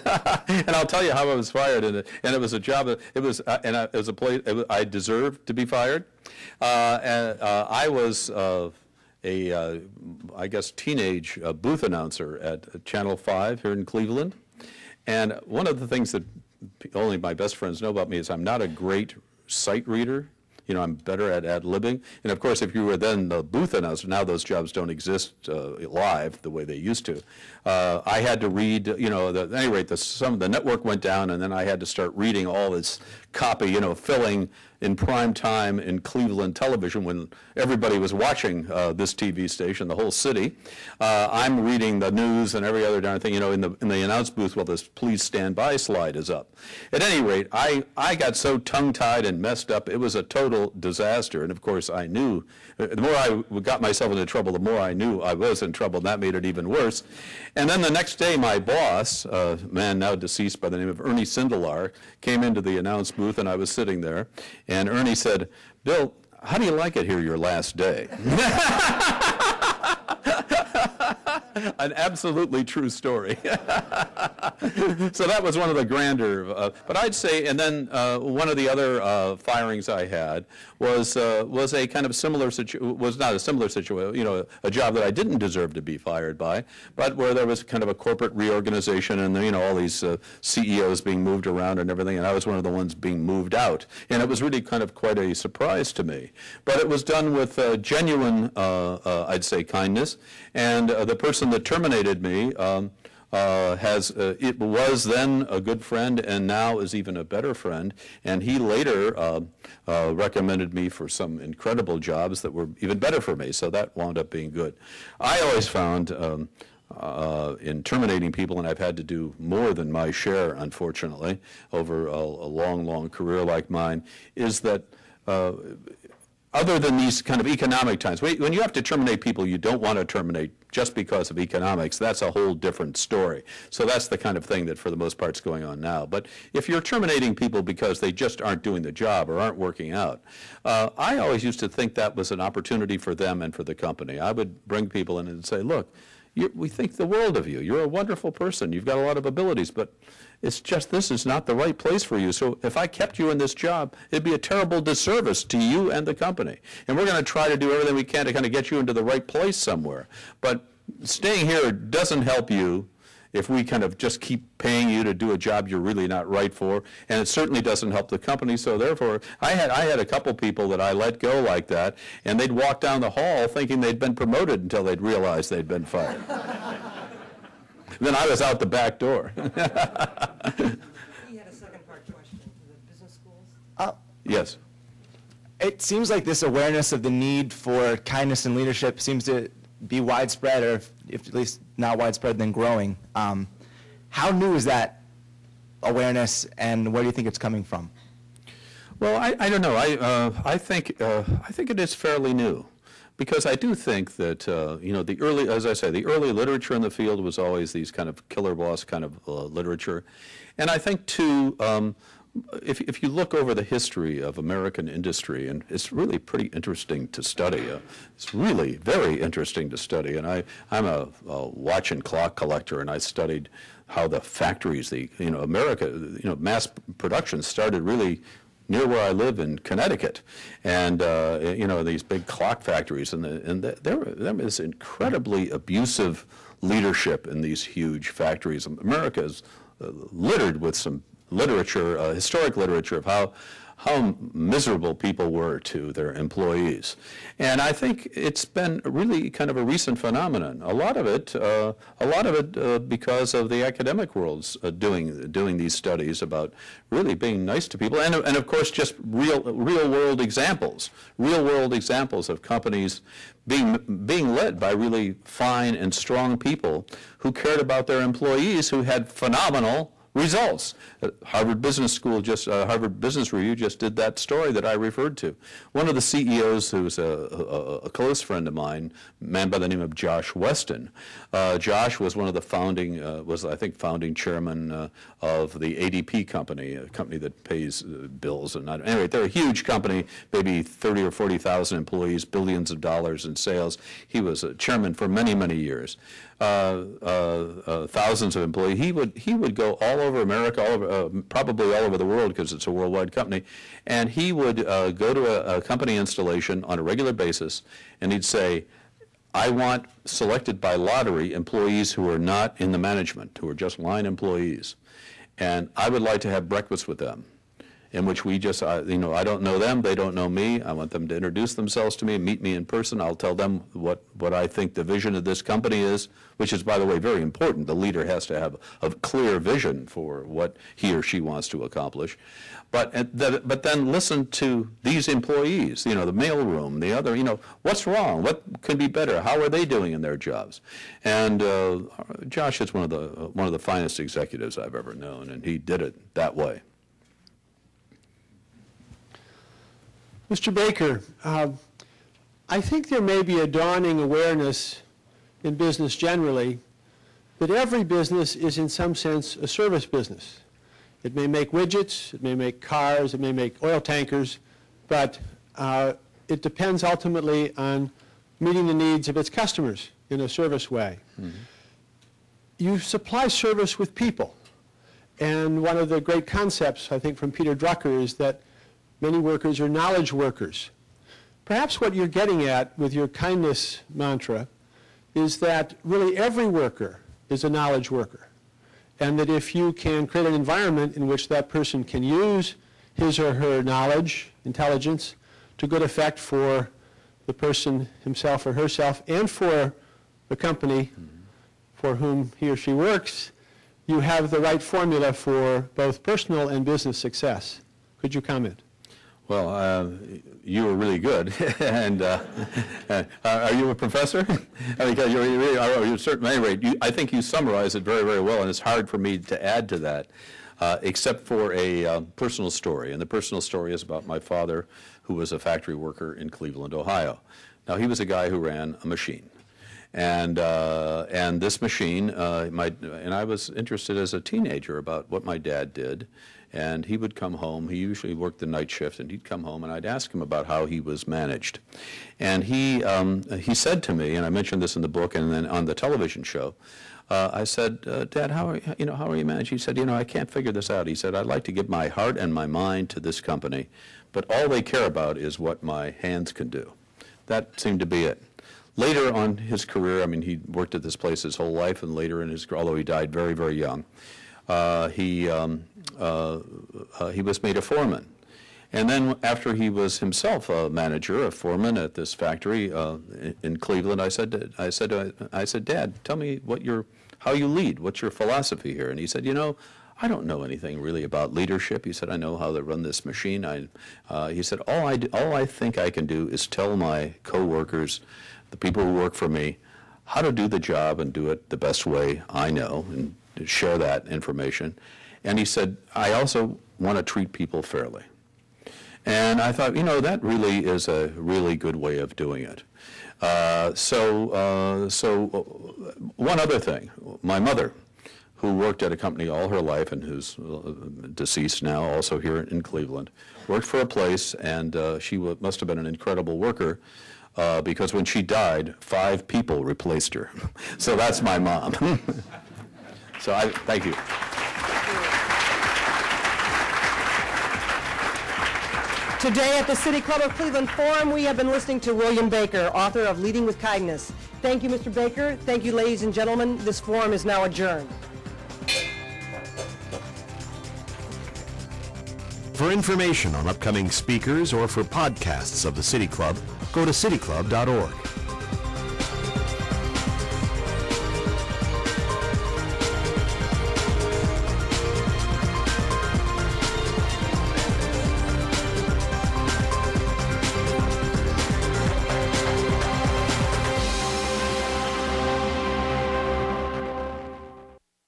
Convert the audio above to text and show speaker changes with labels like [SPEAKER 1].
[SPEAKER 1] And I'll tell you how I was fired, and it was a job. It was it was a place I deserved to be fired. I was I guess, teenage booth announcer at Channel 5 here in Cleveland, and one of the things that only my best friends know about me is I'm not a great sight reader. You know, I'm better at ad-libbing. And of course, if you were then the booth announcer, now those jobs don't exist live the way they used to. I had to read, you know, at any rate, the network went down, and then I had to start reading all this copy, you know, filling in prime time in Cleveland television when everybody was watching this TV station, the whole city. I'm reading the news and every other darn thing, you know, in the announce booth while this "please stand by" slide is up. At any rate, I got so tongue-tied and messed up, it was a total disaster. And of course, I knew, the more I got myself into trouble, the more I knew I was in trouble, and that made it even worse. And then the next day, my boss, a man now deceased by the name of Ernie Sindelar, came into the announce booth, and I was sitting there. And Ernie said, "Bill, how do you like it here your last day?" An absolutely true story. So that was one of the grander, but I'd say, and then one of the other firings I had was a kind of similar was not a similar situation, you know, a job that I didn't deserve to be fired by, but where there was kind of a corporate reorganization and, you know, all these CEOs being moved around and everything, and I was one of the ones being moved out. And it was really kind of quite a surprise to me. But it was done with genuine, I'd say, kindness, and the person that terminated me it was then a good friend and now is even a better friend, and he later recommended me for some incredible jobs that were even better for me, so that wound up being good. I always found in terminating people, and I've had to do more than my share, unfortunately, over a long, long career like mine, is that other than these kind of economic times, when you have to terminate people you don't want to terminate just because of economics, that's a whole different story. So that's the kind of thing that for the most part is going on now. But if you're terminating people because they just aren't doing the job or aren't working out, I always used to think that was an opportunity for them and for the company. I would bring people in and say, look, we think the world of you. You're a wonderful person. You've got a lot of abilities, but it's just this is not the right place for you. So if I kept you in this job, it'd be a terrible disservice to you and the company. And we're going to try to do everything we can to kind of get you into the right place somewhere. But staying here doesn't help you if we kind of just keep paying you to do a job you're really not right for, and it certainly doesn't help the company. So therefore, I had a couple people that I let go like that, and they'd walk down the hall thinking they'd been promoted until they'd realized they'd been fired. Then I was out the back door.
[SPEAKER 2] He had a second part question to the business schools.
[SPEAKER 1] Yes.
[SPEAKER 3] It seems like this awareness of the need for kindness and leadership seems to be widespread, or if at least not widespread, then growing. How new is that awareness, and where do you think it's coming from?
[SPEAKER 1] Well, I don't know. I think it is fairly new, because I do think that you know, the early, as I say, the early literature in the field was always these kind of killer boss kind of literature, and I think too. If you look over the history of American industry, and it's really pretty interesting to study. It's really very interesting to study. And I'm a watch and clock collector, and I studied how the factories, America, mass production started really near where I live in Connecticut, and these big clock factories, and there is incredibly abusive leadership in these huge factories. America is littered with some literature, historic literature of how miserable people were to their employees. And I think it's been really kind of a recent phenomenon. A lot of it because of the academic world's doing these studies about really being nice to people, and of course just real world examples of companies being led by really fine and strong people who cared about their employees, who had phenomenal results. Harvard Business Review just did that story that I referred to. One of the CEOs, who's a close friend of mine, a man by the name of Josh Weston. Josh was one of the founding chairman of the ADP company, a company that pays bills. And anyway, they're a huge company, maybe 30 or 40,000 employees, billions of dollars in sales. He was a chairman for many, many years. Thousands of employees. He would go all over America, probably all over the world, because it's a worldwide company, and he would go to a company installation on a regular basis, and he'd say, I want selected by lottery employees who are not in the management, who are just line employees, and I would like to have breakfast with them, in which we just, I don't know them, they don't know me. I want them to introduce themselves to me, meet me in person. I'll tell them what I think the vision of this company is, which is, by the way, very important. The leader has to have a clear vision for what he or she wants to accomplish. But then listen to these employees, the mailroom, the other, what's wrong? What could be better? How are they doing in their jobs? And Josh is one of the finest executives I've ever known, and he did it that way.
[SPEAKER 4] Mr. Baker, I think there may be a dawning awareness in business generally that every business is in some sense a service business. It may make widgets, it may make cars, it may make oil tankers, but it depends ultimately on meeting the needs of its customers in a service way. Mm-hmm. You supply service with people, and one of the great concepts, I think, from Peter Drucker is that many workers are knowledge workers. Perhaps what you're getting at with your kindness mantra is that really every worker is a knowledge worker, and that if you can create an environment in which that person can use his or her knowledge, intelligence, to good effect for the person himself or herself and for the company for whom he or she works, you have the right formula for both personal and business success. Could you comment?
[SPEAKER 1] Well, you were really good, and are you a professor? Because you're certainly, at any rate, I think you summarize it very, very well, and it's hard for me to add to that, except for a personal story, and the personal story is about my father, who was a factory worker in Cleveland, Ohio. Now, he was a guy who ran a machine, and this machine, and I was interested as a teenager about what my dad did. And he would come home. He usually worked the night shift, and he'd come home, and I'd ask him about how he was managed. And he said to me, and I mentioned this in the book and then on the television show, I said, Dad, how are you managed? He said, I can't figure this out. He said, I'd like to give my heart and my mind to this company, but all they care about is what my hands can do. That seemed to be it. Later on his career, he worked at this place his whole life, and later in his, although he died very, very young, he was made a foreman. And then after he was himself a manager, a foreman at this factory in Cleveland, I said, Dad, tell me how you lead. What's your philosophy here? And he said, I don't know anything really about leadership. He said, I know how to run this machine. He said, all I think I can do is tell my coworkers, the people who work for me, how to do the job and do it the best way I know, and share that information. And he said, I also want to treat people fairly. And I thought, that really is a really good way of doing it. So one other thing, my mother, who worked at a company all her life and who's deceased now, also here in Cleveland, worked for a place, and she must have been an incredible worker, because when she died, 5 people replaced her. So that's my mom. So thank you.
[SPEAKER 2] Today at the City Club of Cleveland Forum, we have been listening to William Baker, author of Leading with Kindness. Thank you, Mr. Baker. Thank you, ladies and gentlemen. This forum is now adjourned.
[SPEAKER 5] For information on upcoming speakers or for podcasts of the City Club, go to cityclub.org.